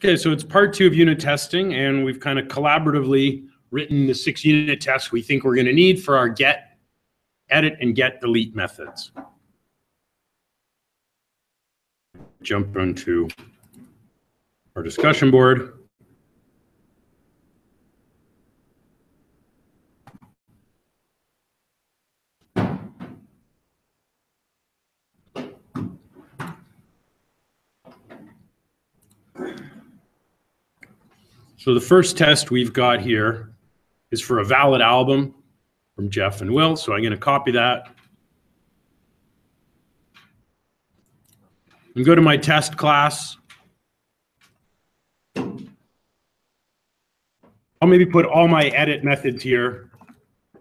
Okay, so it's part 2 of unit testing, and we've kind of collaboratively written the 6 unit tests we think we're going to need for our get, edit, and get delete methods. Jump into our discussion board. So the first test we've got here is for a valid album from Jeff and Will. So I'm going to copy that and go to my test class. I'll maybe put all my edit methods here.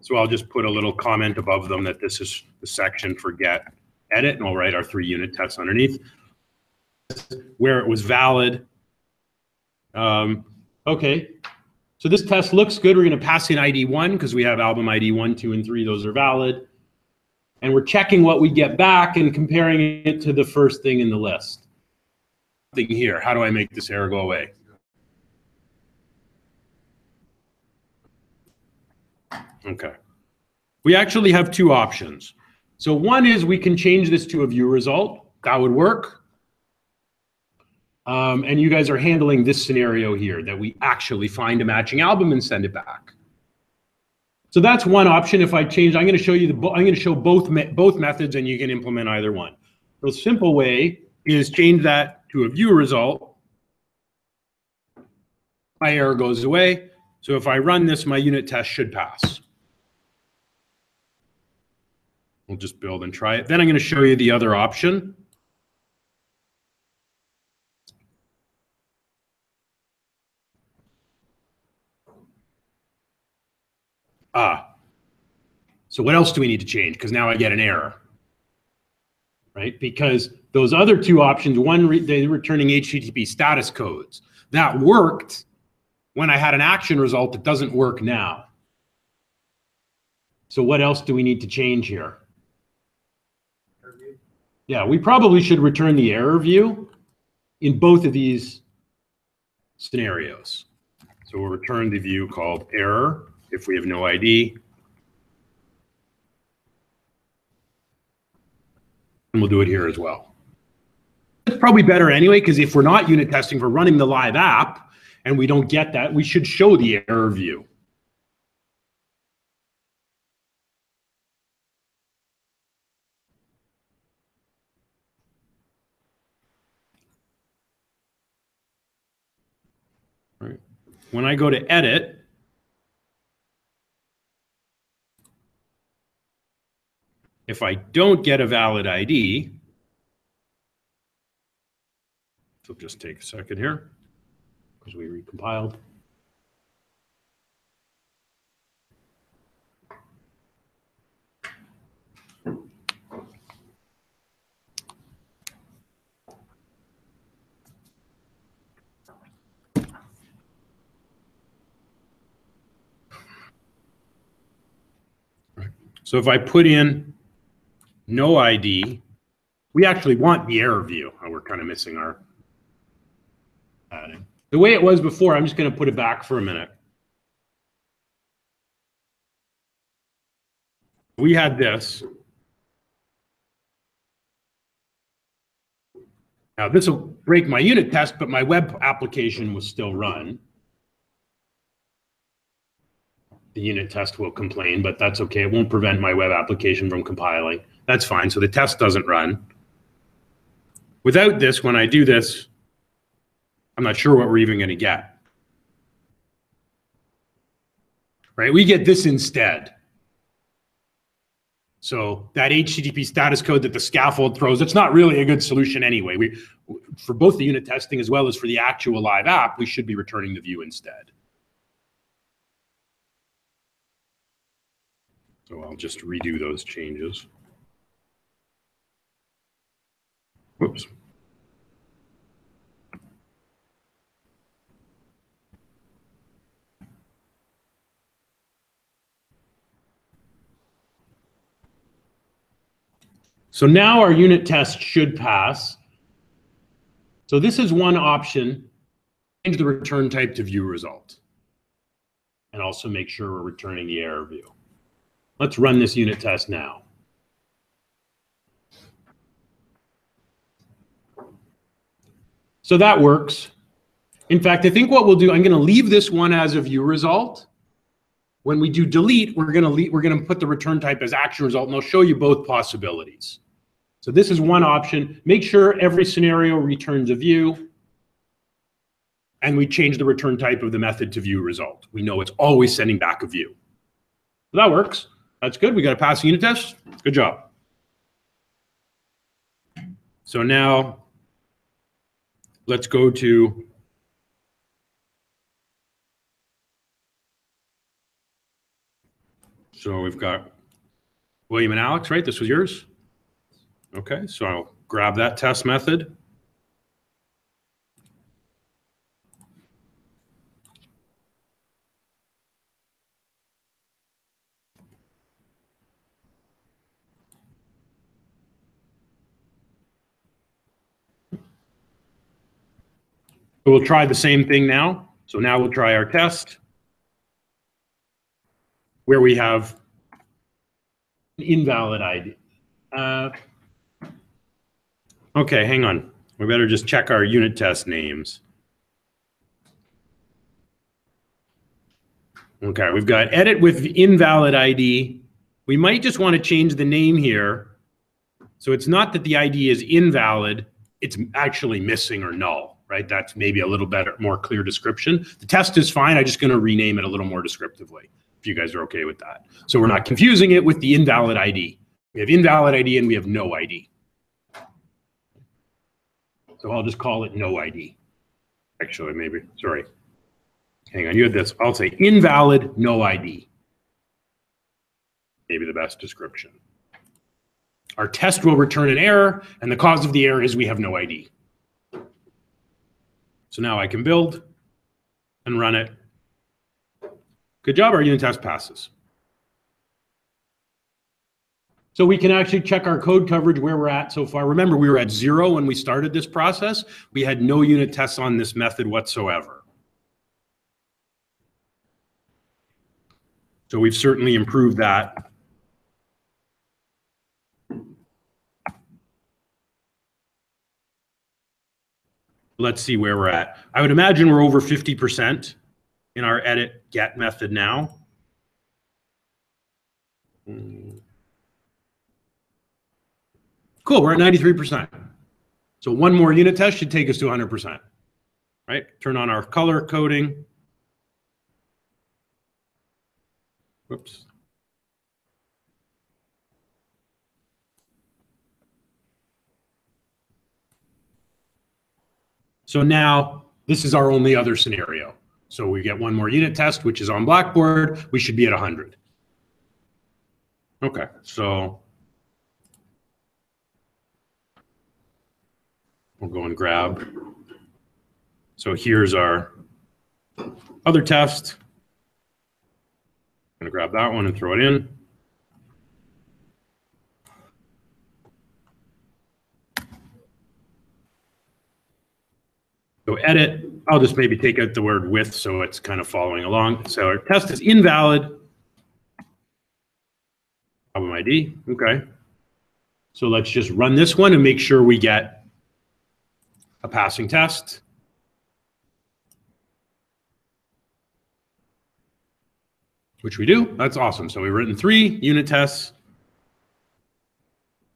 So I'll just put a little comment above them that this is the section for get, edit, and I'll write our 3 unit tests underneath. Where it was valid. Okay, so this test looks good. We're going to pass in ID 1 because we have album ID 1, 2, and 3. Those are valid. And we're checking what we get back and comparing it to the first thing in the list. Thing here, how do I make this error go away? Okay. We actually have 2 options. So one is we can change this to a view result. That would work. And you guys are handling this scenario here, that we actually find a matching album and send it back. So that's one option. If I change, I'm going to show you I'm going to show both methods, and you can implement either one. The simple way is change that to a view result. My error goes away. So if I run this, my unit test should pass. We'll just build and try it. Then I'm going to show you the other option. So what else do we need to change? Because now I get an error, right? Because those other 2 options, one, they're returning HTTP status codes. That worked when I had an action result. That doesn't work now. So what else do we need to change here? Yeah, we probably should return the error view in both of these scenarios. So we'll return the view called error if we have no ID. And we'll do it here as well. It's probably better anyway, because if we're not unit testing, we're running the live app and we don't get that, we should show the error view. Right. When I go to edit, if I don't get a valid ID, so just take a second here because we recompiled. So if I put in no ID, we actually want the error view. We're kind of missing our adding. The way it was before, I'm just going to put it back for a minute. We had this. Now this will break my unit test, but my web application was still run. The unit test will complain, but that's okay. It won't prevent my web application from compiling. That's fine. So the test doesn't run. Without this, when I do this, I'm not sure what we're even going to get. Right? We get this instead. So that HTTP status code that the scaffold throws, it's not really a good solution anyway. For both the unit testing as well as for the actual live app, we should be returning the view instead. So I'll just redo those changes. Whoops. So now our unit test should pass. So this is one option change the return type to view result. And also make sure we're returning the error view. Let's run this unit test now. So that works. In fact, I think what we'll do, I'm going to leave this one as a view result. When we do delete, we're going to put the return type as action result, and I'll show you both possibilities. So this is one option. Make sure every scenario returns a view, and we change the return type of the method to view result. We know it's always sending back a view. So that works. That's good. We got to pass the unit test. Good job. So now let's go to so we've got William and Alex, right? This was yours? Okay, so I'll grab that test method. We'll try the same thing now. So now we'll try our test where we have an invalid ID. Okay, hang on. We better just check our unit test names. Okay, we've got edit with invalid ID. We might just want to change the name here. So it's not that the ID is invalid, it's actually missing or null, right? That's maybe a little better, more clear description. The test is fine. I'm just going to rename it a little more descriptively, if you guys are okay with that. So we're not confusing it with the invalid ID. We have invalid ID and we have no ID. So I'll just call it no ID. Actually, maybe, sorry. Hang on, you had this. I'll say invalid, no ID. Maybe the best description. Our test will return an error, and the cause of the error is we have no ID. So now I can build and run it. Good job, our unit test passes. So we can actually check our code coverage where we're at so far. Remember, we were at 0 when we started this process. We had no unit tests on this method whatsoever. So we've certainly improved that. Let's see where we're at. I would imagine we're over 50% in our edit get method now. Cool, we're at 93%. So one more unit test should take us to 100%, right? Turn on our color coding. Whoops. So now this is our only other scenario. So we get one more unit test, which is on Blackboard. We should be at 100. Okay, so we'll go and grab. So here's our other test. I'm going to grab that one and throw it in. So edit, I'll just maybe take out the word with so it's kind of following along. So our test is invalid. Problem ID, okay. So let's just run this one and make sure we get a passing test. Which we do, that's awesome. So we've written 3 unit tests.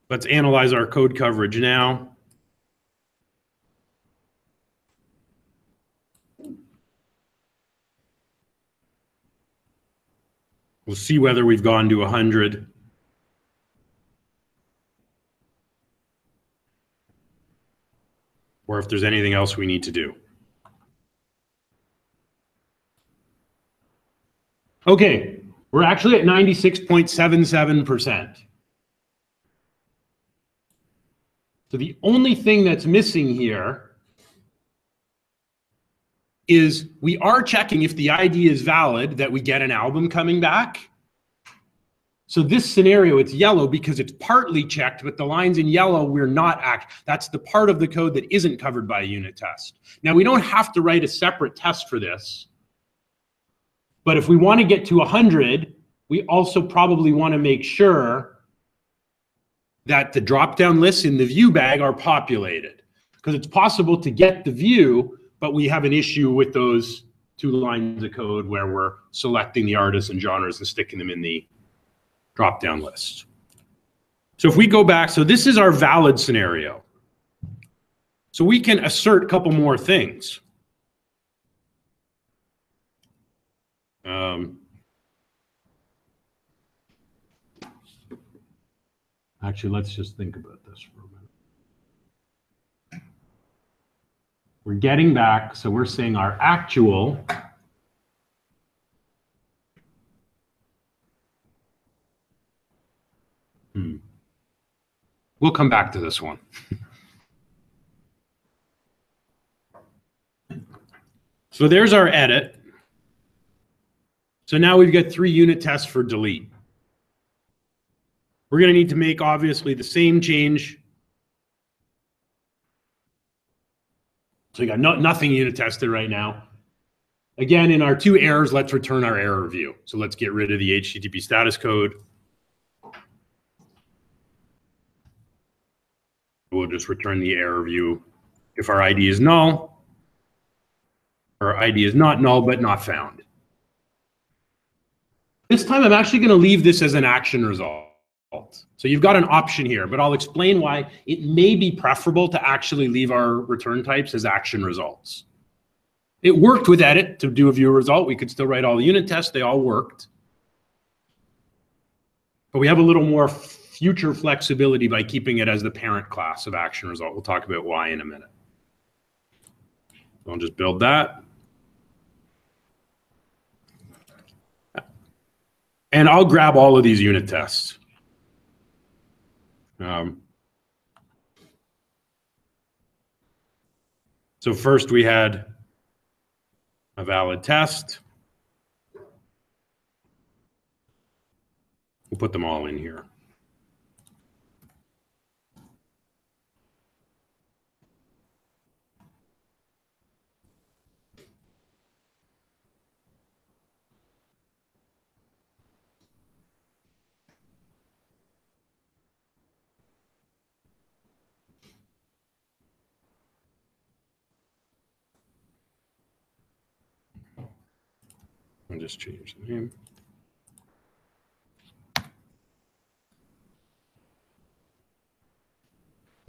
Let's analyze our code coverage now. We'll see whether we've gone to 100. Or if there's anything else we need to do. Okay, we're actually at 96.77%. So the only thing that's missing here is we are checking if the ID is valid that we get an album coming back. So this scenario, it's yellow because it's partly checked, but the lines in yellow, we're not that's the part of the code that isn't covered by a unit test. Now, we don't have to write a separate test for this, but if we want to get to 100, we also probably want to make sure that the drop-down lists in the view bag are populated, because it's possible to get the view, but we have an issue with those 2 lines of code where we're selecting the artists and genres and sticking them in the drop-down list. So if we go back, so this is our valid scenario. So we can assert a couple more things. Actually, let's just think about this for a minute. We're getting back, so we're saying our actual We'll come back to this one. So there's our edit. So now we've got 3 unit tests for delete. We're going to need to make, obviously, the same change. So we got nothing unit tested right now. Again, in our 2 errors, let's return our error view. So let's get rid of the HTTP status code. We'll just return the error view if our ID is null, or ID is not null but not found. This time I'm actually going to leave this as an action result. So you've got an option here, but I'll explain why it may be preferable to actually leave our return types as action results. It worked with edit to do a view result. We could still write all the unit tests. They all worked. But we have a little more future flexibility by keeping it as the parent class of action result. We'll talk about why in a minute. I'll just build that. And I'll grab all of these unit tests. So first we had a valid test. We'll put them all in here. I'll just change the name.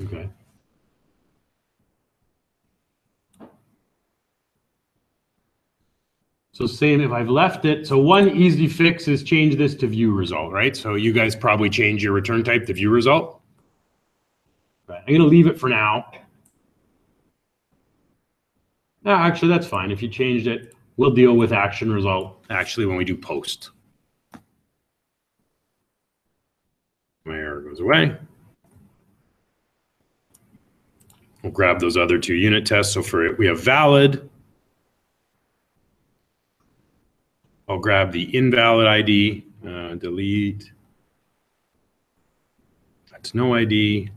Okay. So same if I've left it. So one easy fix is change this to view result, right? So you guys probably change your return type to view result. Right. I'm going to leave it for now. No, actually, that's fine. If you changed it, we'll deal with action result actually when we do post. My error goes away. We'll grab those other 2 unit tests. So for it, we have valid. I'll grab the invalid ID, delete. That's no ID.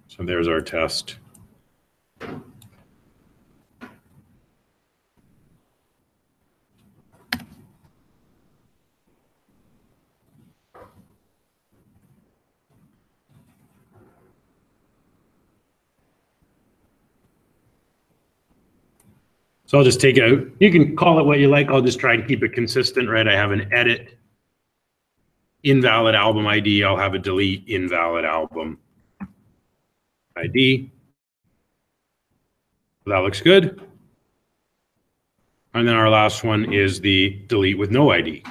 So there's our test. So I'll just take it out. You can call it what you like. I'll just try and keep it consistent, right? I have an edit, invalid album ID. I'll have a delete, invalid album ID. That looks good. And then our last one is the delete with no ID.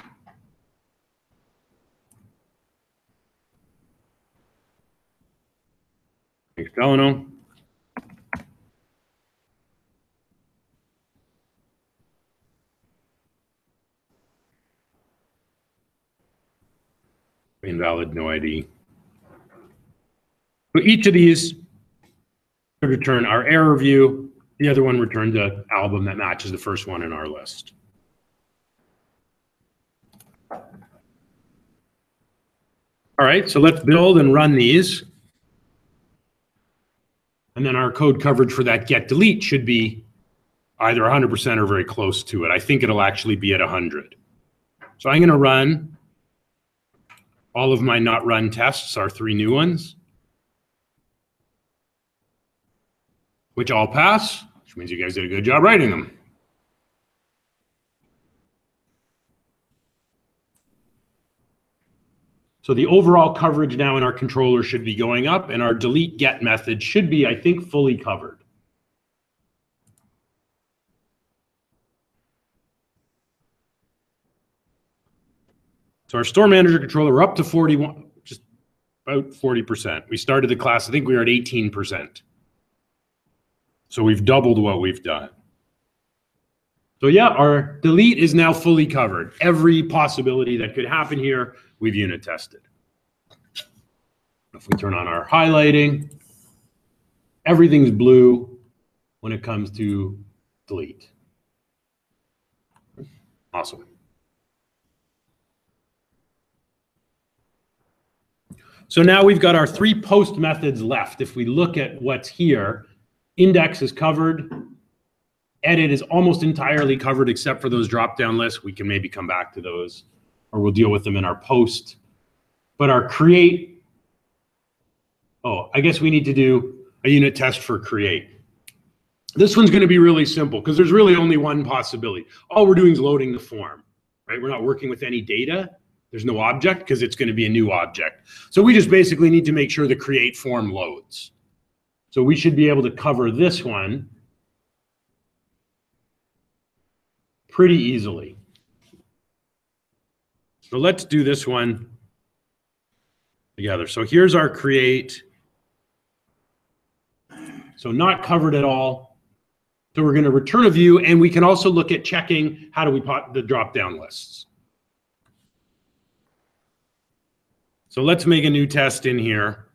Thanks, Delano. Invalid, no ID. So each of these would return our error view. The other one returns an album that matches the first one in our list. All right, so let's build and run these. And then our code coverage for that get delete should be either 100% or very close to it. I think it'll actually be at 100. So I'm going to run all of my not run tests, our 3 new ones, which all pass, which means you guys did a good job writing them. So the overall coverage now in our controller should be going up, and our delete get method should be, I think, fully covered. So our store manager controller, we're up to 41, just about 40%. We started the class, I think we were at 18%. So we've doubled what we've done. So yeah, our delete is now fully covered. Every possibility that could happen here, we've unit tested. If we turn on our highlighting, everything's blue when it comes to delete. Awesome. So now we've got our 3 post methods left. If we look at what's here, index is covered. Edit is almost entirely covered except for those drop-down lists. We can maybe come back to those, or we'll deal with them in our post. But our create, oh, I guess we need to do a unit test for create. This one's going to be really simple because there's really only one possibility. All we're doing is loading the form, right? We're not working with any data. There's no object because it's going to be a new object. So we just basically need to make sure the create form loads. So we should be able to cover this one pretty easily. So let's do this one together. So here's our create. So not covered at all. So we're going to return a view, and we can also look at checking how do we put the drop-down lists. So let's make a new test in here.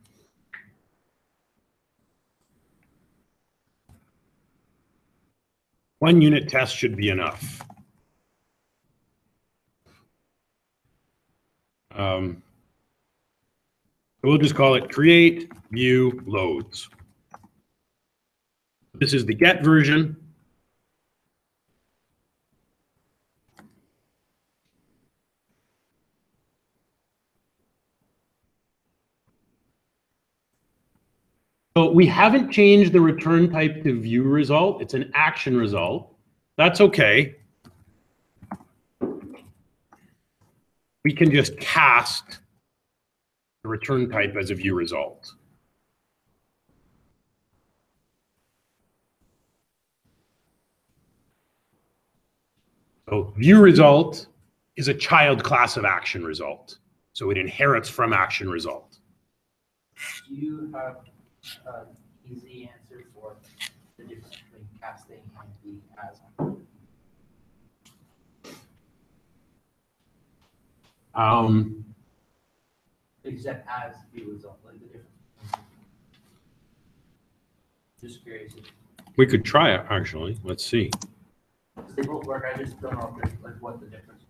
One unit test should be enough. We'll just call it create view loads. This is the get version. So we haven't changed the return type to view result. It's an action result. That's okay. We can just cast the return type as a view result. So view result is a child class of action result. So it inherits from action result. Do you have an easy answer for the difference between casting and the as? Except as view result, like the difference. Just curious. We could try it actually. Let's see. They both work. I just don't know if there's, like, what the difference.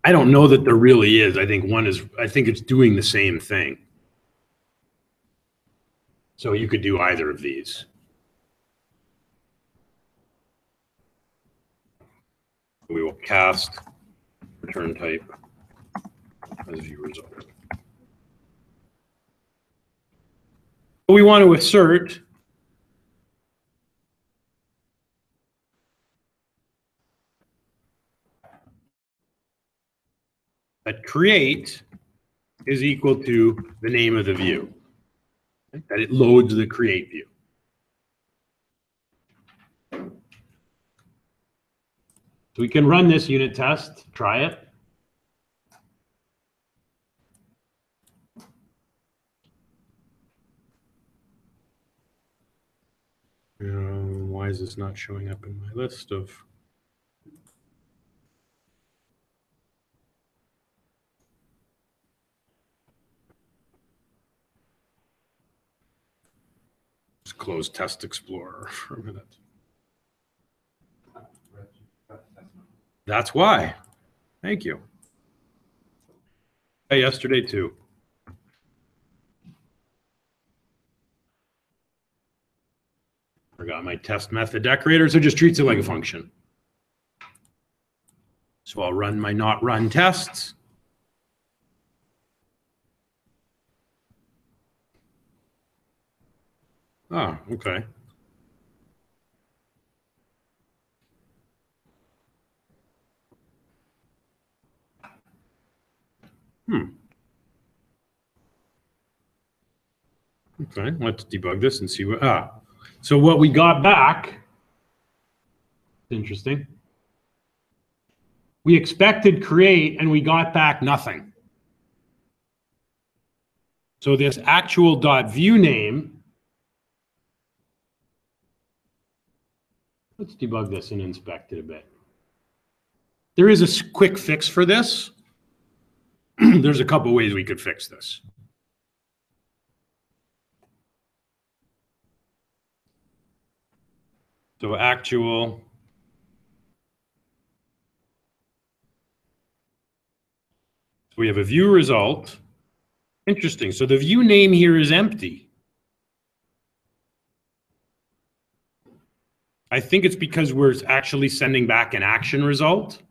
I don't know that there really is. I think one is, I think it's doing the same thing. So you could do either of these. We will cast return type as view result. We want to assert that create is equal to the name of the view, that it loads the create view. So we can run this unit test, try it. Why is this not showing up in my list of? Just close Test Explorer for a minute. That's why. Thank you. Yesterday too. Forgot my test method decorator, so it just treats it like a function. So I'll run my not run tests. Oh, okay. Okay, let's debug this and see what, so what we got back, interesting. We expected create and we got back nothing. So this actual .view name, let's debug this and inspect it a bit. There is a quick fix for this. There's a couple ways we could fix this. So actual, so we have a view result. Interesting. So the view name here is empty. I think it's because we're actually sending back an action result.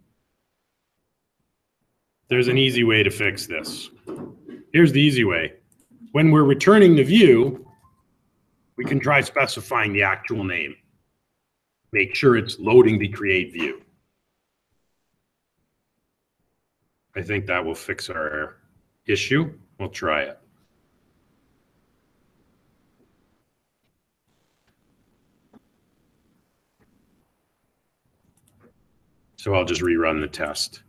There's an easy way to fix this. Here's the easy way. When we're returning the view, we can try specifying the actual name. Make sure it's loading the create view. I think that will fix our issue. We'll try it. So I'll just rerun the test.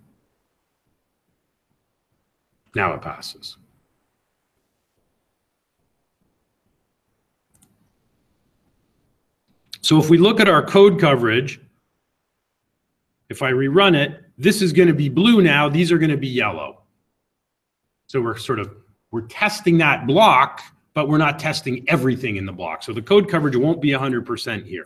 Now it passes. So if we look at our code coverage, if I rerun it, this is going to be blue now. These are going to be yellow. So we're testing that block, but we're not testing everything in the block. So the code coverage won't be 100% here.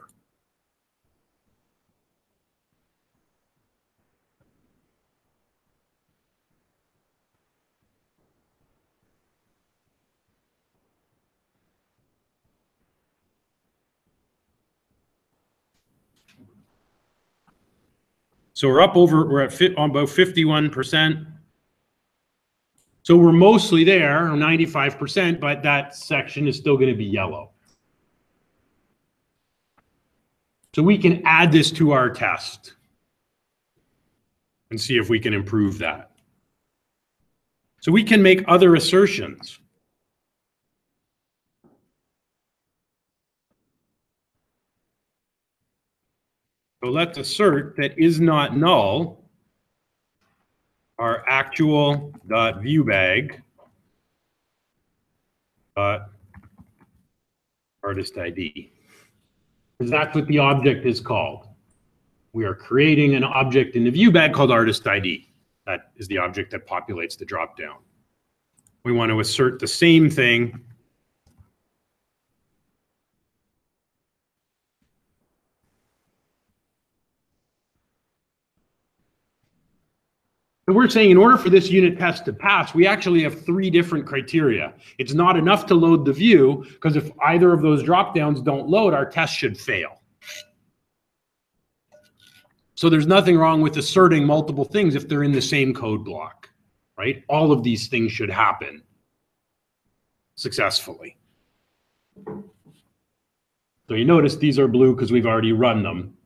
So we're at on about 51%. So we're mostly there, 95%, but that section is still going to be yellow. So we can add this to our test and see if we can improve that. So we can make other assertions. So let's assert that is not null our actual .viewBag artist ID, because that's what the object is called. We are creating an object in the viewBag called artist ID. That is the object that populates the dropdown. We want to assert the same thing So we're saying in order for this unit test to pass, we actually have 3 different criteria. It's not enough to load the view, because if either of those dropdowns don't load, our test should fail. So there's nothing wrong with asserting multiple things if they're in the same code block, right? All of these things should happen successfully. So you notice these are blue because we've already run them.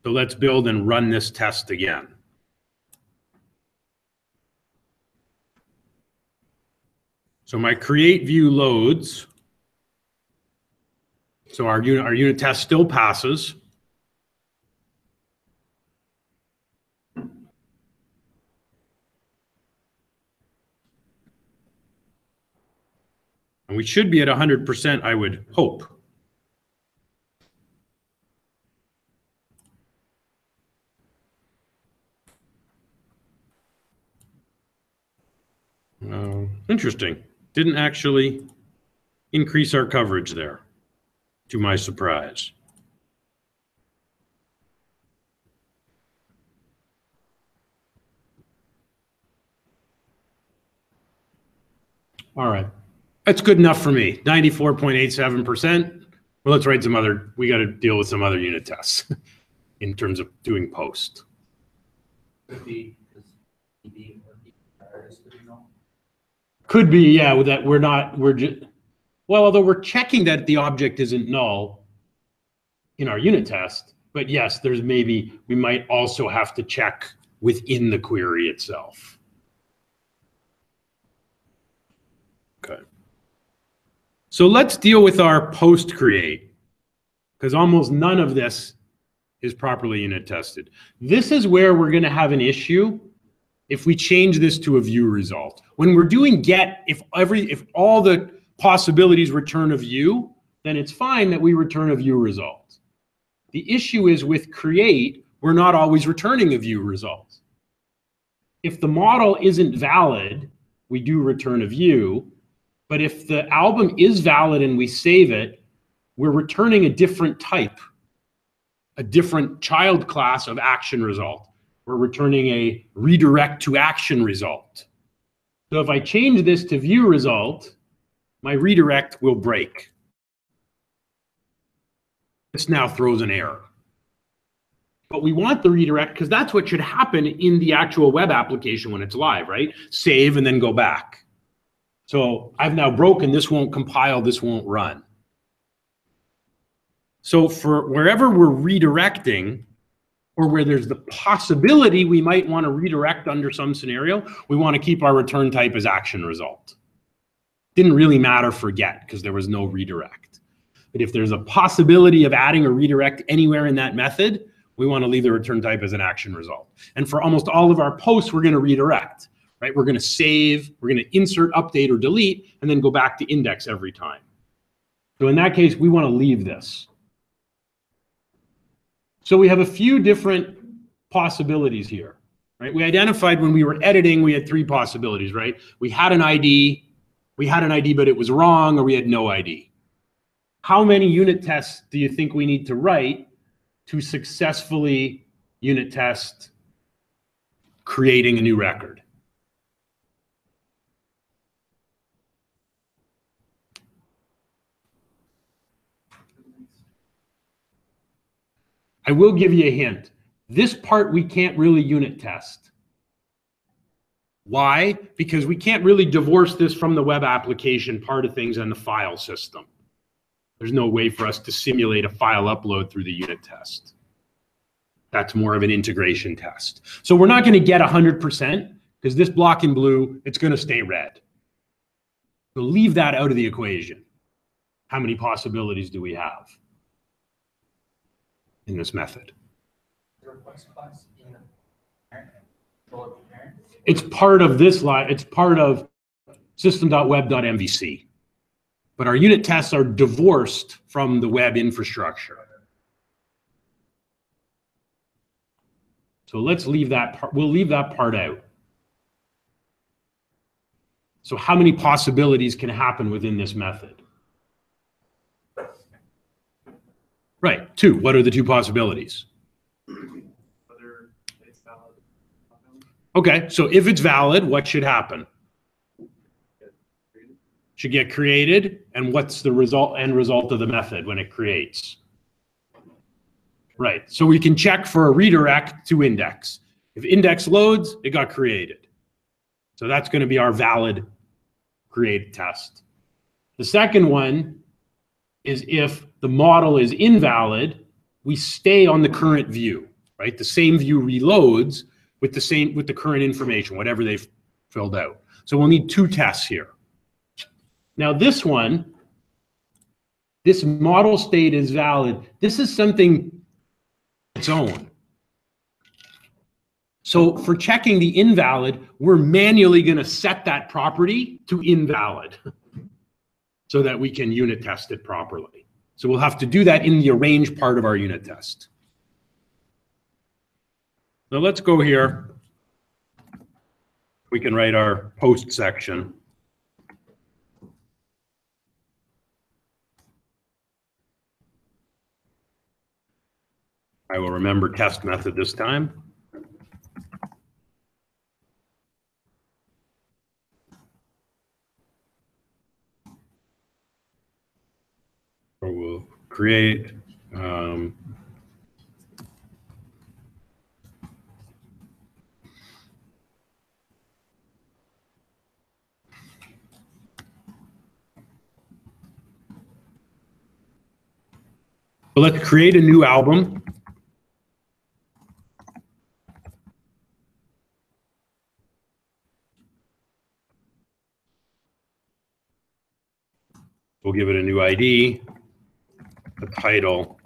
So let's build and run this test again. So my create view loads. So our unit test still passes. And we should be at 100%, I would hope. Interesting. Didn't actually increase our coverage there, to my surprise. All right. That's good enough for me. 94.87%. Well, let's write some other, we got to deal with some other unit tests in terms of doing post. Could be because DB or DB is good enough. Could be, yeah, with that we're just, well, although we're checking that the object isn't null in our unit test, but yes, there's maybe, we might also have to check within the query itself. Okay. So let's deal with our post create, because almost none of this is properly unit tested. This is where we're going to have an issue if we change this to a view result. When we're doing get, if all the possibilities return a view, then it's fine that we return a view result. The issue is with create, we're not always returning a view result. If the model isn't valid, we do return a view. But if the album is valid and we save it, we're returning a different type, a different child class of action result. We're returning a redirect to action result. So if I change this to view result, my redirect will break. This now throws an error. But we want the redirect because that's what should happen in the actual web application when it's live, right? Save and then go back. So I've now broken, this won't compile, this won't run. So for wherever we're redirecting, or where there's the possibility we might want to redirect under some scenario, we want to keep our return type as action result. Didn't really matter for get because there was no redirect. But if there's a possibility of adding a redirect anywhere in that method, we want to leave the return type as an action result. And for almost all of our posts, we're going to redirect. Right? We're going to save, we're going to insert, update, or delete, and then go back to index every time. So in that case, we want to leave this. So we have a few different possibilities here. Right? We identified when we were editing, we had three possibilities, right? We had an ID, but it was wrong, or we had no ID. How many unit tests do you think we need to write to successfully unit test creating a new record? I will give you a hint. This part we can't really unit test. Why? Because we can't really divorce this from the web application part of things and the file system. There's no way for us to simulate a file upload through the unit test. That's more of an integration test. So we're not going to get 100% because this block in blue, it's going to stay red. So leave that out of the equation. How many possibilities do we have in this method? The request class in the parent, parent. It's part of this line. It's part of system.web.mvc. But our unit tests are divorced from the web infrastructure. So let's leave that part. We'll leave that part out. So how many possibilities can happen within this method? Right, two. What are the two possibilities? Whether it's valid. Okay, so if it's valid, what should happen? Should get created, and what's the end result of the method when it creates? Right, so we can check for a redirect to index. If index loads, it got created. So that's going to be our valid create test. The second one is if the model is invalid, we stay on the current view, right? The same view reloads with the current information, whatever they've filled out. So we'll need two tests here. Now this one, this model state is valid. This is something its own. So for checking the invalid, we're manually going to set that property to invalid so that we can unit test it properly. So we'll have to do that in the arrange part of our unit test. So let's go here. We can write our post section. I will remember test method this time. or we'll create so let's create a new album. We'll give it a new ID, a title,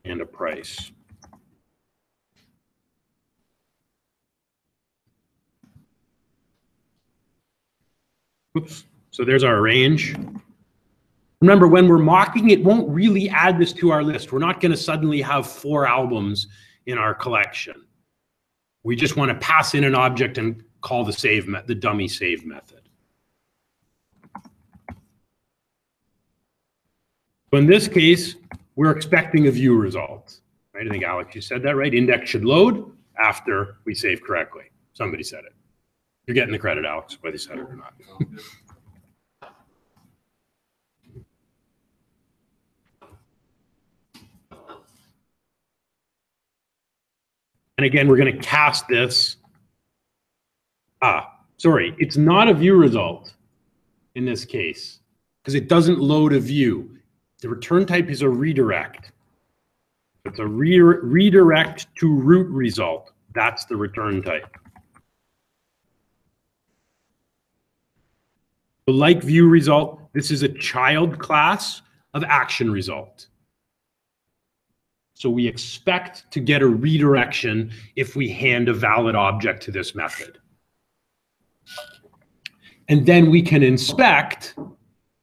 and a price. Oops. So there's our range. Remember, when we're mocking, it won't really add this to our list. We're not going to suddenly have 4 albums in our collection. We just want to pass in an object and call the dummy save method. So in this case, we're expecting a view result. Right? I think, Alex, you said that, right? Index should load after we save correctly. Somebody said it. You're getting the credit, Alex, whether you said it or not. And again, we're going to cast this. Sorry, it's not a view result in this case because it doesn't load a view. The return type is a redirect. It's a redirect to root result. That's the return type. So like view result, this is a child class of action result. So we expect to get a redirection if we hand a valid object to this method. And then we can inspect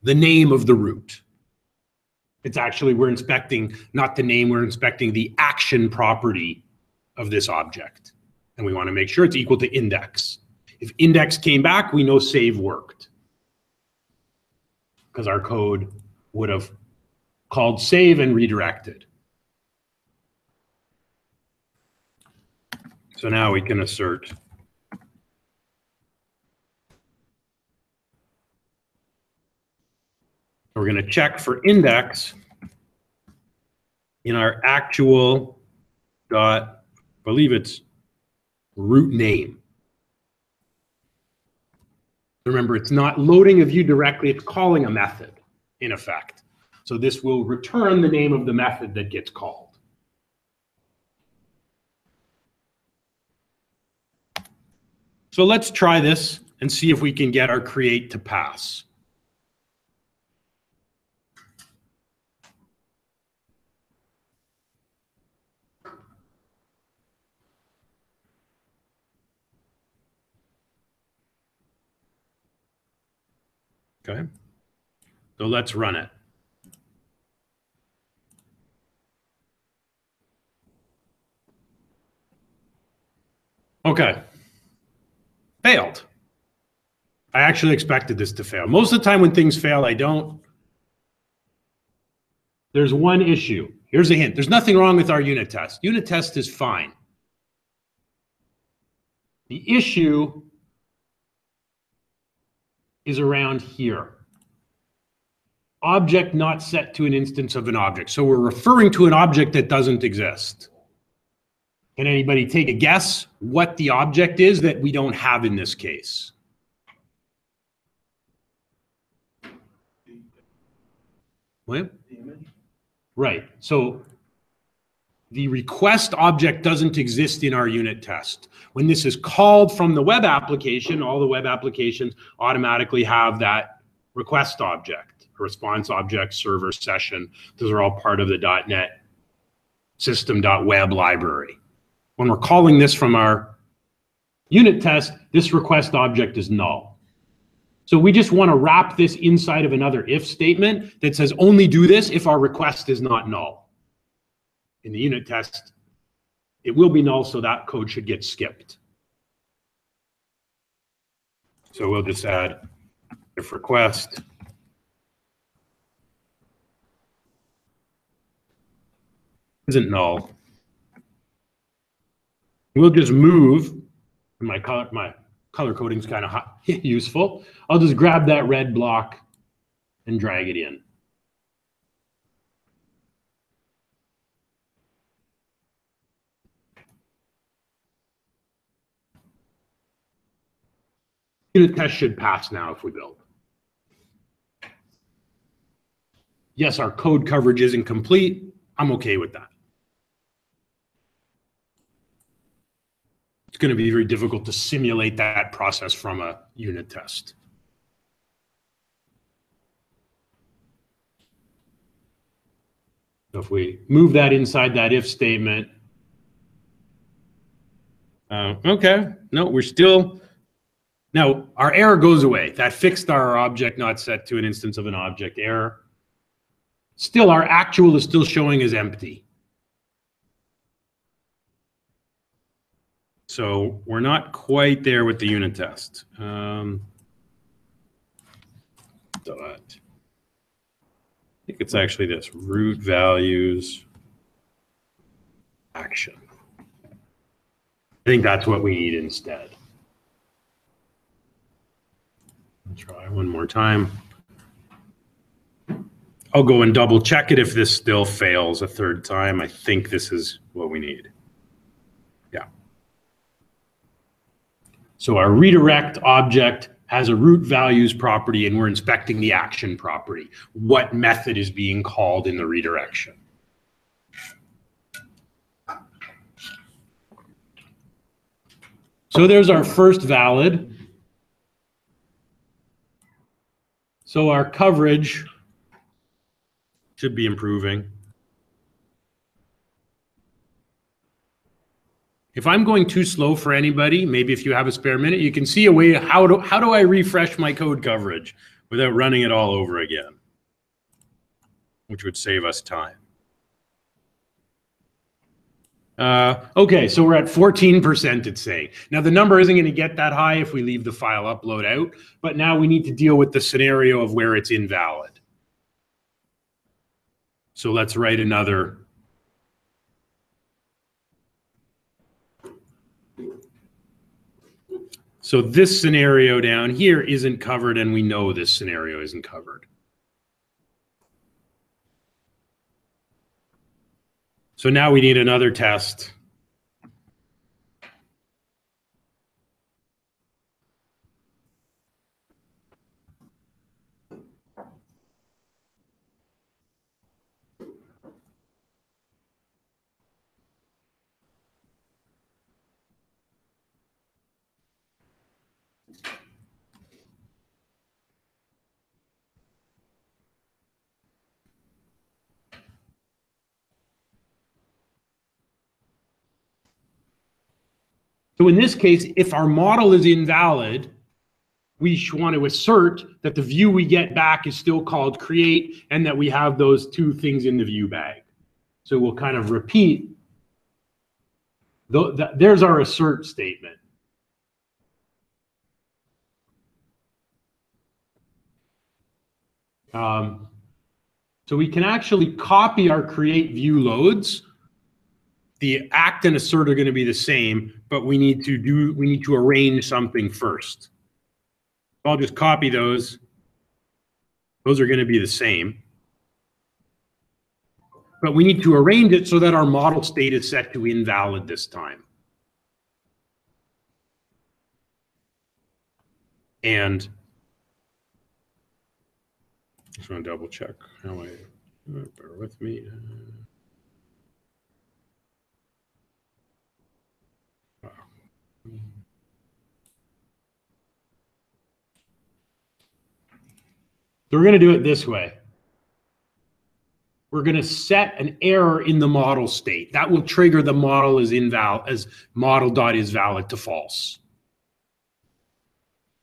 the name of the root. It's actually, we're inspecting not the name, we're inspecting the action property of this object. And we want to make sure it's equal to index. If index came back, we know save worked. Because our code would have called save and redirected. So now we can assert we're going to check for index in our actual dot, I believe it's root name. Remember, it's not loading a view directly, it's calling a method in effect. So this will return the name of the method that gets called. So let's try this and see if we can get our create to pass. Okay, so let's run it. Okay, failed. I actually expected this to fail. Most of the time when things fail, I don't. There's one issue. Here's a hint. There's nothing wrong with our unit test. Unit test is fine. The issue is around here. Object not set to an instance of an object. So we're referring to an object that doesn't exist. Can anybody take a guess what the object is that we don't have in this case? What? Right. So the request object doesn't exist in our unit test. When this is called from the web application, all the web applications automatically have that request object, response object, server, session. Those are all part of the .NET system.web library. When we're calling this from our unit test, this request object is null. So we just want to wrap this inside of another if statement that says only do this if our request is not null. In the unit test, it will be null, so that code should get skipped. So we'll just add if request isn't null. We'll just move my color coding is kind of useful. I'll just grab that red block and drag it in. Unit test should pass now if we build. Yes, our code coverage isn't complete. I'm okay with that. It's going to be very difficult to simulate that process from a unit test. So if we move that inside that if statement, okay, no, we're still, now our error goes away. That fixed our object not set to an instance of an object error. Still, our actual is still showing as empty. So we're not quite there with the unit test. I think it's actually this, root values action. I think that's what we need instead. I'll try one more time. I'll go and double check it if this still fails a third time. I think this is what we need. Yeah. So our redirect object has a root values property and we're inspecting the action property. What method is being called in the redirection? So there's our first valid. So our coverage should be improving. If I'm going too slow for anybody, maybe if you have a spare minute, you can see a way, how do I refresh my code coverage without running it all over again, which would save us time. Okay, so we're at 14%, it's saying. Now the number isn't going to get that high if we leave the file upload out, but now we need to deal with the scenario of where it's invalid. So let's write another. So this scenario down here isn't covered, and we know this scenario isn't covered. So now we need another test. So in this case, if our model is invalid, we want to assert that the view we get back is still called create and that we have those two things in the view bag. So we'll kind of repeat. There's our assert statement. So we can actually copy our create view loads. The act and assert are going to be the same, but we need to arrange something first. I'll just copy those. Those are going to be the same. But we need to arrange it so that our model state is set to invalid this time. And just want to double check how bear with me. So we're going to do it this way. We're going to set an error in the model state. That will trigger the model as invalid, as model.isValid to false.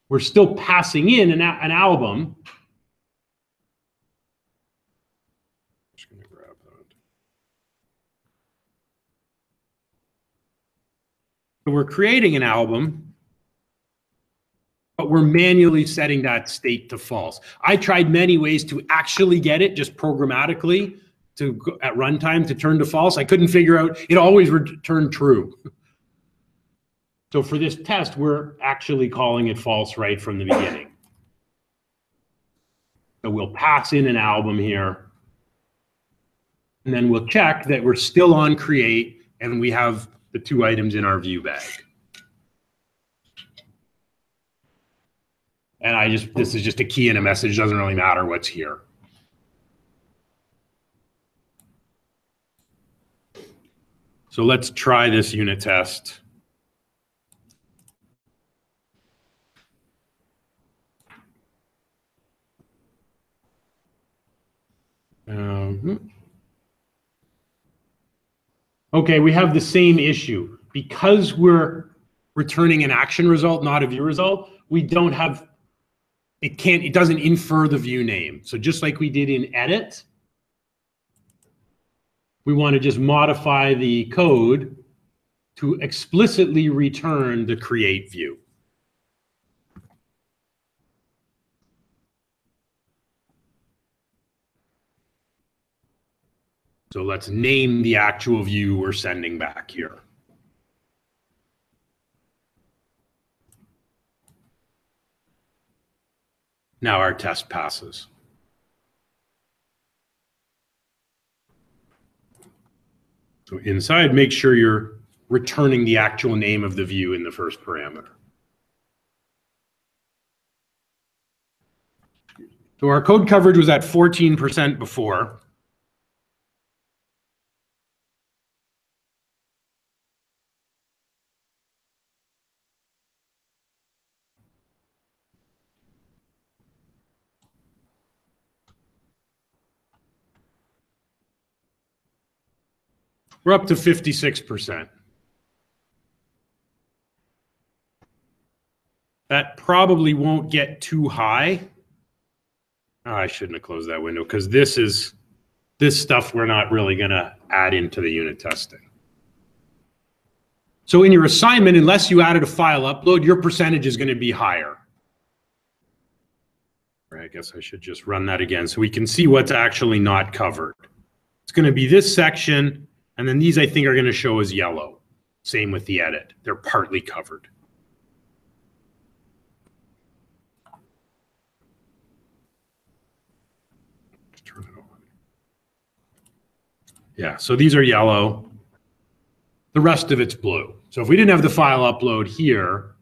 We're still passing in an album. Just going to grab that. So we're creating an album, but we're manually setting that state to false. I tried many ways to actually get it just programmatically at runtime to turn to false. I couldn't figure out, it always returned true. So for this test, we're actually calling it false right from the beginning. So we'll pass in an album here, and then we'll check that we're still on create and we have the 2 items in our view bag. And this is just a key in a message, doesn't really matter what's here. So let's try this unit test. Okay, we have the same issue. Because we're returning an action result, not a view result, we don't have, it doesn't infer the view name. So just like we did in edit, we want to just modify the code to explicitly return the create view. So let's name the actual view we're sending back here. Now our test passes. So inside, make sure you're returning the actual name of the view in the first parameter. So our code coverage was at 14% before. We're up to 56%. That probably won't get too high. Oh, I shouldn't have closed that window because this stuff we're not really going to add into the unit testing. So in your assignment, unless you added a file upload, your percentage is going to be higher. I guess I should just run that again so we can see what's actually not covered. It's going to be this section, and then these I think are going to show as yellow. Same with the edit. They're partly covered. Turn it on. Yeah, so these are yellow. The rest of it's blue. So if we didn't have the file upload here,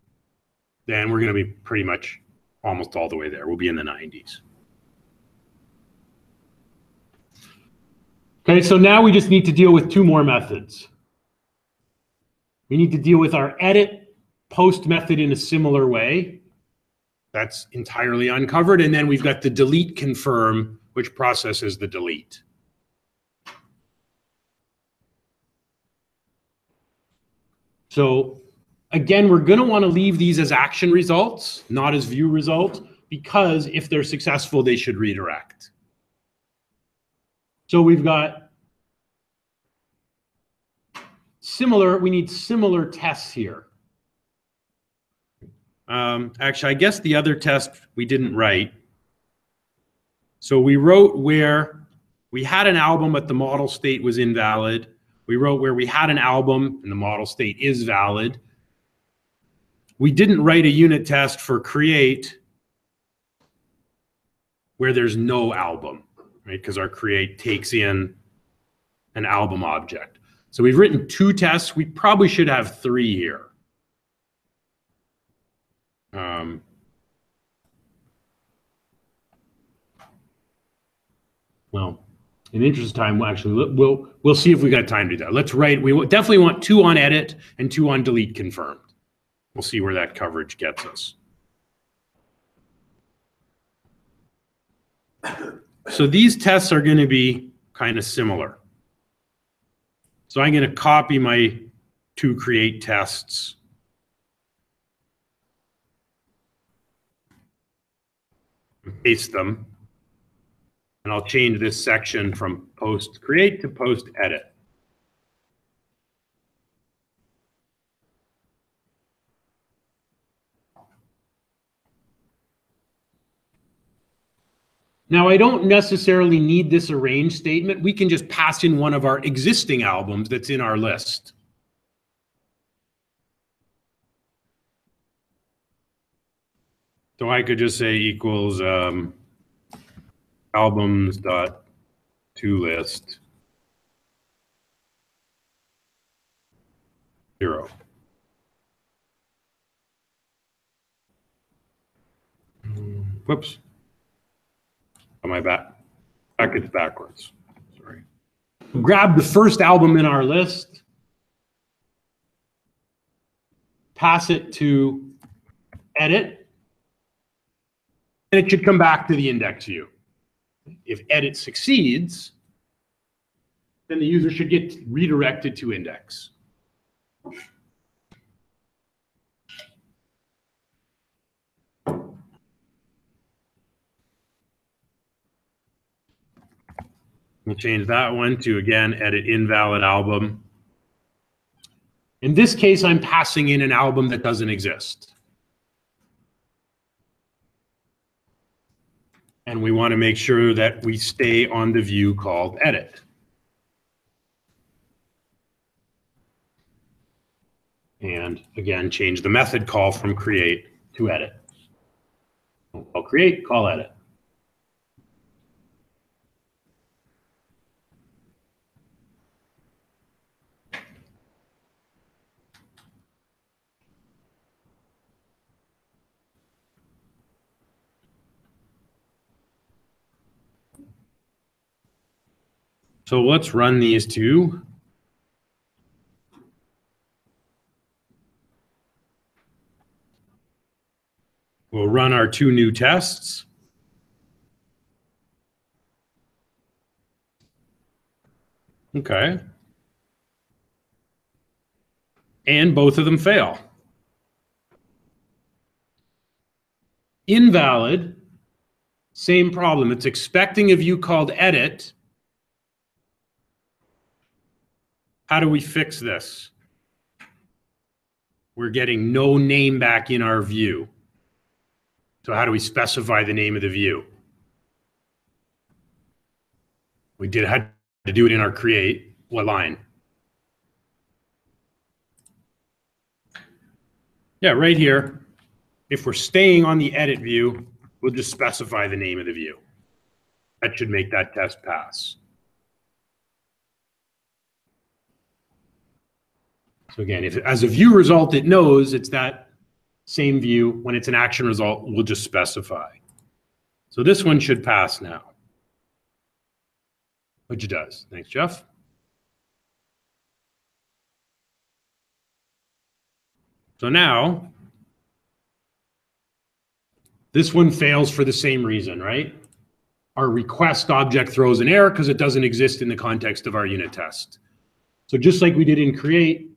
then we're going to be pretty much almost all the way there. We'll be in the 90s. Okay, so now we just need to deal with 2 more methods. We need to deal with our edit post method in a similar way. That's entirely uncovered. And then we've got the delete confirm, which processes the delete. So again, we're going to want to leave these as action results, not as view results, because if they're successful, they should redirect. So we've got we need similar tests here. Actually, I guess the other test we didn't write. So we wrote where we had an album, but the model state was invalid. We wrote where we had an album and the model state is valid. We didn't write a unit test for create where there's no album, right? Because our create takes in an album object. So we've written 2 tests. We probably should have 3 here. Well, in the interest of time, we'll see if we got time to do that. Let's write. We definitely want 2 on edit and 2 on delete confirmed. We'll see where that coverage gets us. So these tests are going to be kind of similar. So I'm going to copy my 2 create tests. And paste them. And I'll change this section from post create to post edit. Now, I don't necessarily need this arrange statement. We can just pass in one of our existing albums that's in our list. So I could just say equals albums dot to list 0. Whoops. On my back. It's backwards. Sorry. Grab the first album in our list, pass it to edit, and it should come back to the index view. If edit succeeds, then the user should get redirected to index. We'll change that one to, again, edit invalid album. In this case, I'm passing in an album that doesn't exist. And we want to make sure that we stay on the view called edit. And again, change the method call from create to edit. I'll create, call edit. So let's run these two. We'll run our two new tests. Okay. And both of them fail. Invalid, same problem. It's expecting a view called edit. How do we fix this? We're getting no name back in our view. So how do we specify the name of the view? We had to do it in our create. What line? Yeah, right here. If we're staying on the edit view, we'll just specify the name of the view. That should make that test pass. So again, if as a view result, it knows it's that same view. When it's an action result, we'll just specify. So this one should pass now. Which it does. Thanks, Jeff. So now, this one fails for the same reason, right? Our request object throws an error because it doesn't exist in the context of our unit test. So just like we did in create,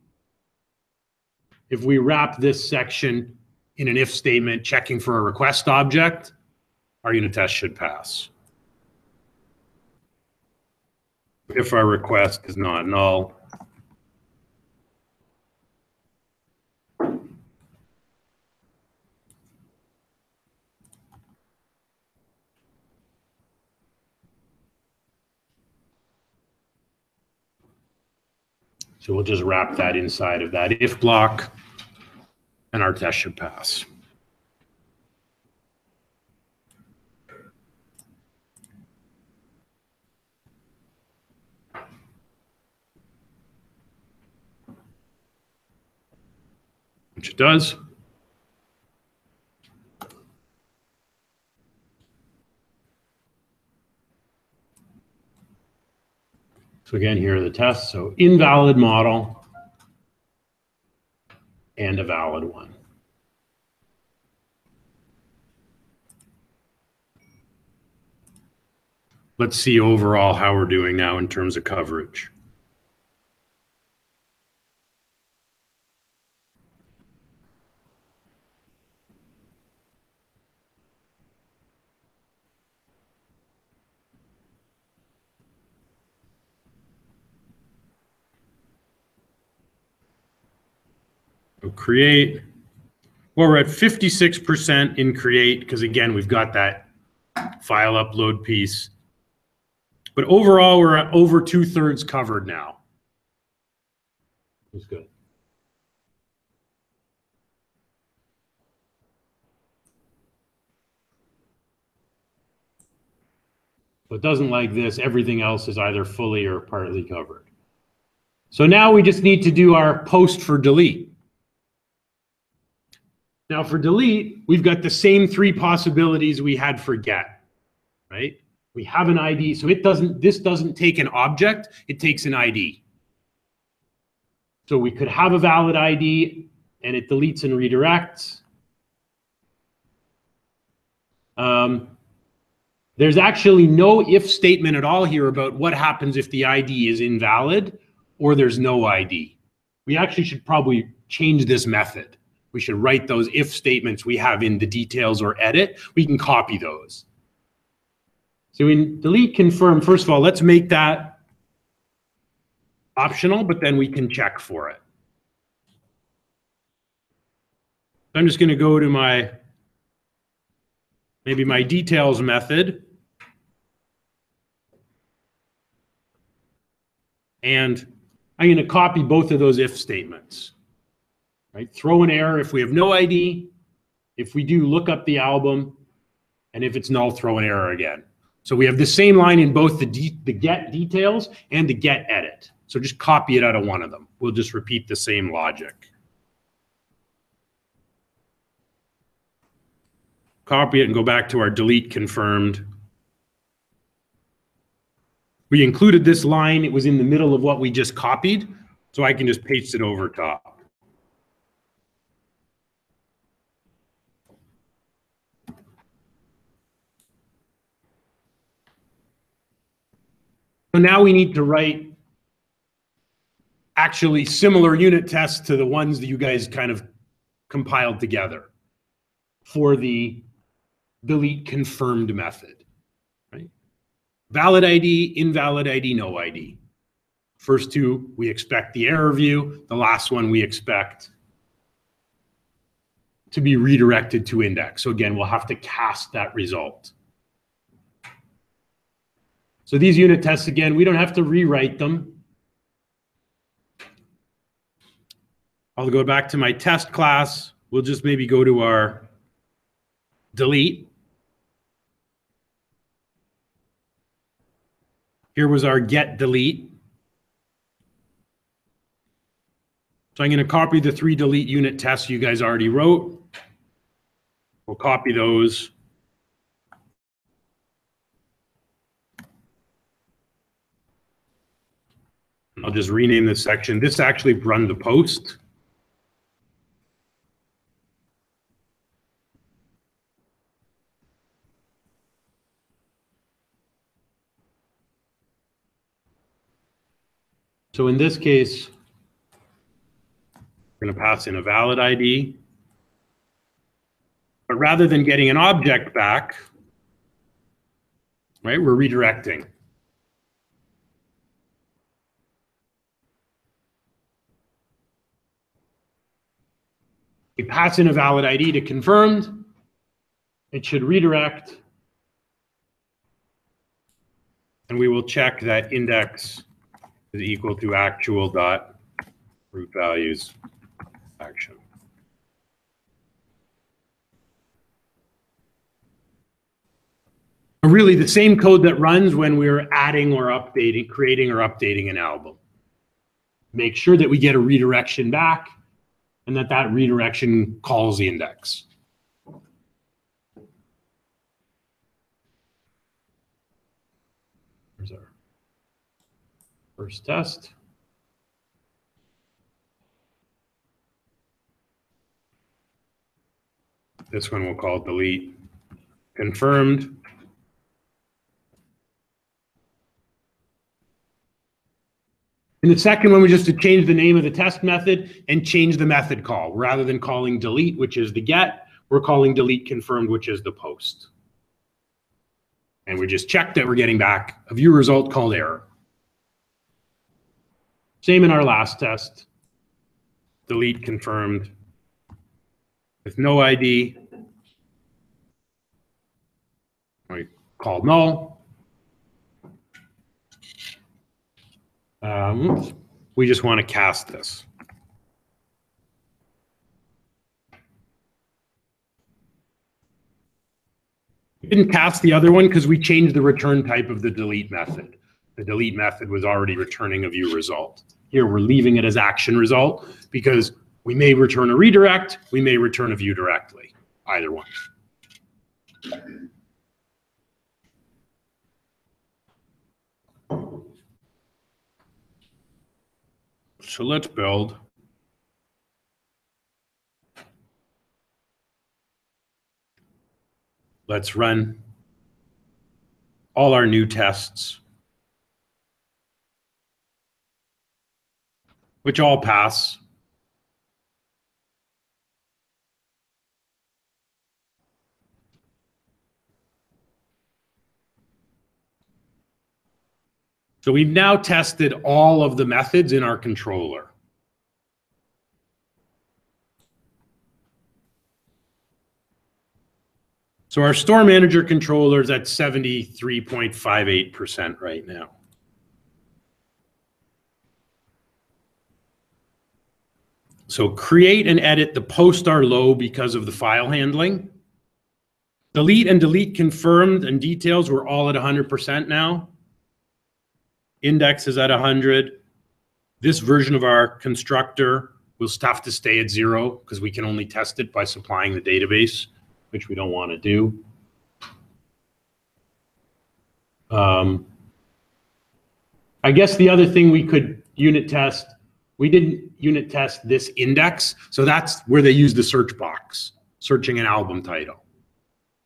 if we wrap this section in an if statement checking for a request object, our unit test should pass. If our request is not null, so we'll just wrap that inside of that if block, and our test should pass. Which it does. So again, here are the tests. So invalid model and a valid one. Let's see overall how we're doing now in terms of coverage. So create, well, we're at 56% in create because again, we've got that file upload piece. But overall, we're at over 2/3 covered now. That's good. So it doesn't like this. Everything else is either fully or partly covered. So now we just need to do our post for delete. Now for delete, we've got the same three possibilities we had for get, right? We have an ID, so this doesn't take an object, it takes an ID. So we could have a valid ID and it deletes and redirects. There's actually no if statement at all here about what happens if the ID is invalid or there's no ID. We actually should probably change this method. We should write those if statements we have in the details or edit. We can copy those. So in delete confirm, first of all, let's make that optional, but then we can check for it. I'm just going to go to maybe my details method. And I'm going to copy both of those if statements. Right? Throw an error if we have no ID. If we do, look up the album. And if it's null, throw an error again. So we have the same line in both the get details and the get edit. So just copy it out of one of them. We'll just repeat the same logic. Copy it and go back to our delete confirmed. We included this line. It was in the middle of what we just copied. So I can just paste it over top. So now we need to write actually similar unit tests to the ones that you guys kind of compiled together for the delete confirmed method, right? Valid ID, invalid ID, no ID. First two, we expect the error view. The last one we expect to be redirected to index. So again, we'll have to cast that result. So these unit tests, again, we don't have to rewrite them. I'll go back to my test class. We'll just maybe go to our delete. Here was our get delete. So I'm going to copy the 3 delete unit tests you guys already wrote. We'll copy those. I'll just rename this section. This actually run the post. So in this case, we're going to pass in a valid ID. But rather than getting an object back, right, we're redirecting. We pass in a valid ID to confirmed. It should redirect. And we will check that index is equal to actual dot root values action. Really the same code that runs when we're adding or updating, creating or updating an album. Make sure that we get a redirection back and that redirection calls the index. Here's our first test. This one we'll call delete confirmed. In the second one, we just to change the name of the test method and change the method call. Rather than calling delete, which is the get, we're calling delete confirmed, which is the post. And we just check that we're getting back a view result called error. Same in our last test. Delete confirmed with no ID. We call null. We just want to cast this. Didn't cast the other one because we changed the return type of the delete method. The delete method was already returning a view result. Here we're leaving it as action result because we may return a redirect, we may return a view directly, either one. So let's build. Let's run all our new tests, which all pass. So we've now tested all of the methods in our controller. So our store manager controller is at 73.58% right now. So create and edit the post are low because of the file handling. Delete and delete confirmed and details we're all at 100% now. Index is at 100. This version of our constructor will have to stay at 0 because we can only test it by supplying the database, which we don't want to do. I guess the other thing we could unit test, we didn't unit test this index, so that's where they use the search box, searching an album title.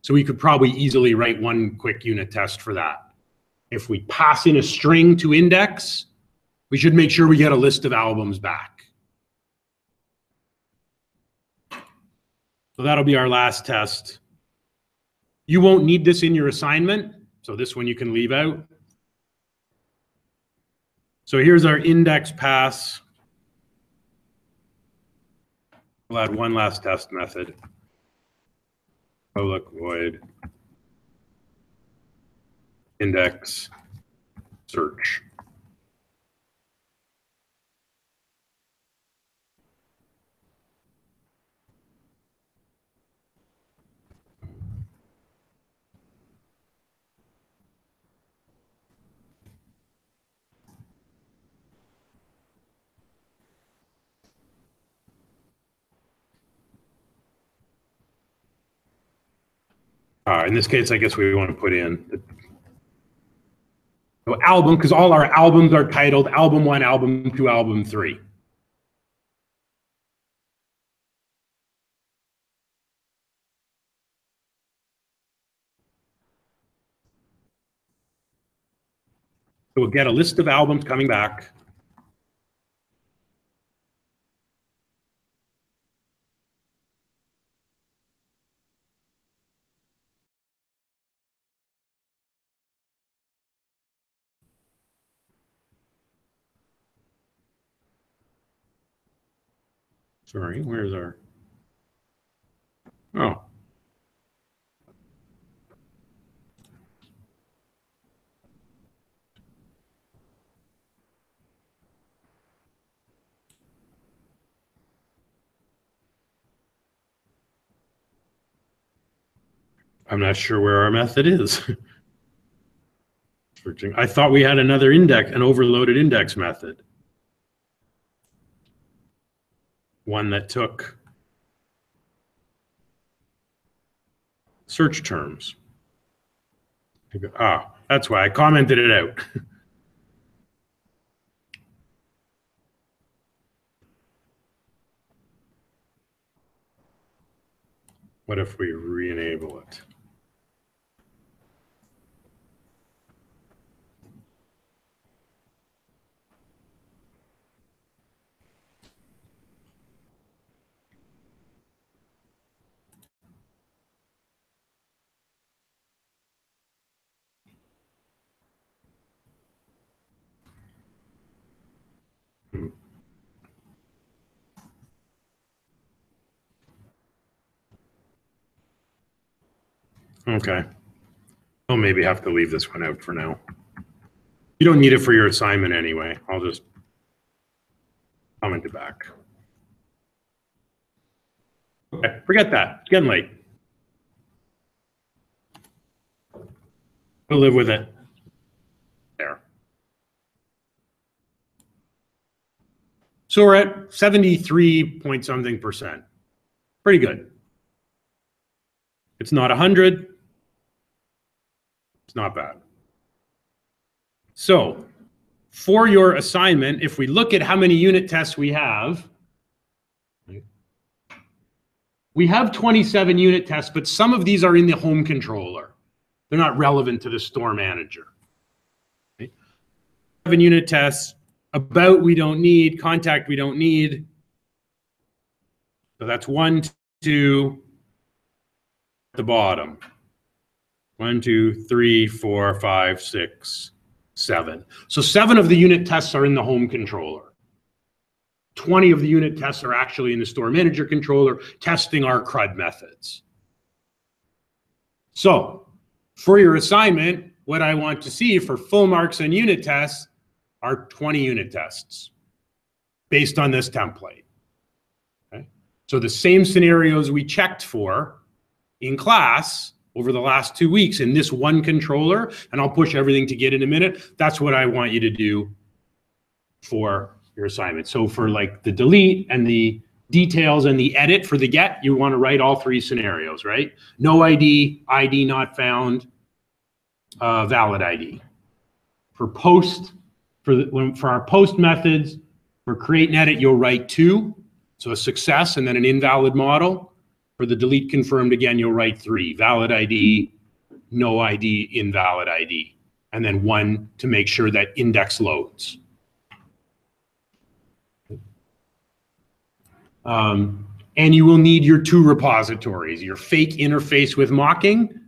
So we could probably easily write one quick unit test for that. If we pass in a string to index, we should make sure we get a list of albums back. So that'll be our last test. You won't need this in your assignment, so this one you can leave out. So here's our index pass. We'll add one last test method. Public void index search. In this case, I guess we want to put in the album, because all our albums are titled Album 1, Album 2, Album 3. So we'll get a list of albums coming back. Sorry, where's our, oh. I'm not sure where our method is. I thought we had another index, an overloaded index method. One that took search terms. Ah, that's why I commented it out. What if we re-enable it? Okay. I'll maybe have to leave this one out for now. You don't need it for your assignment anyway. I'll just comment it back. Okay, forget that. It's getting late. We'll live with it. There. So we're at 73 point something%. Pretty good. It's not 100. It's not bad. So for your assignment, if we look at how many unit tests we have 27 unit tests, but some of these are in the home controller. They're not relevant to the store manager. Okay. 7 unit tests, about we don't need, contact we don't need. So that's 1, 2 at the bottom. 1, 2, 3, 4, 5, 6, 7. So 7 of the unit tests are in the home controller. 20 of the unit tests are actually in the store manager controller testing our CRUD methods. So for your assignment, what I want to see for full marks on unit tests are 20 unit tests based on this template. Okay? So the same scenarios we checked for in class over the last 2 weeks in this one controller, and I'll push everything to get in a minute. That's what I want you to do for your assignment. So for like the delete and the details and the edit for the get, you want to write all 3 scenarios, right? No ID, ID not found, valid ID. For post, for our post methods, for create and edit, you'll write 2. So a success and then an invalid model. For the delete confirmed, again, you'll write 3. Valid ID, no ID, invalid ID. And then 1 to make sure that index loads. And you will need your 2 repositories, your fake interface with mocking,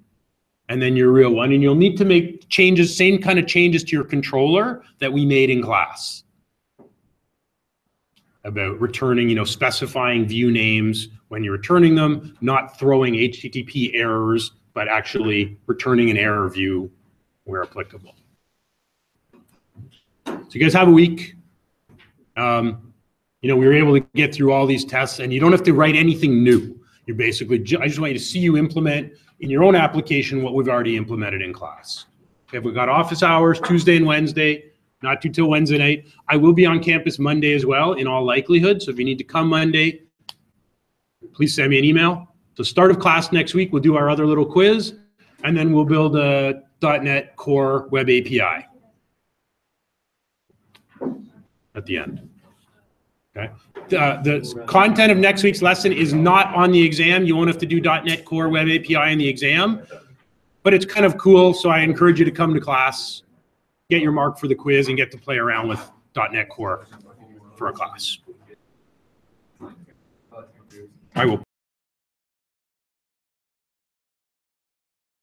and then your real one. And you'll need to make changes, same kind of changes to your controller that we made in class. About returning, specifying view names when you're returning them, not throwing HTTP errors, but actually returning an error view where applicable. So you guys have a week. We were able to get through all these tests, and you don't have to write anything new. You're basically, I just want you to see you implement in your own application what we've already implemented in class. Okay, we've got office hours Tuesday and Wednesday, not due till Wednesday night. I will be on campus Monday as well, in all likelihood. So if you need to come Monday, please send me an email. So start of class next week, we'll do our other little quiz, and then we'll build a .NET Core Web API at the end. Okay. The content of next week's lesson is not on the exam. You won't have to do .NET Core Web API in the exam, but it's kind of cool. So I encourage you to come to class, get your mark for the quiz, and get to play around with .NET Core for a class.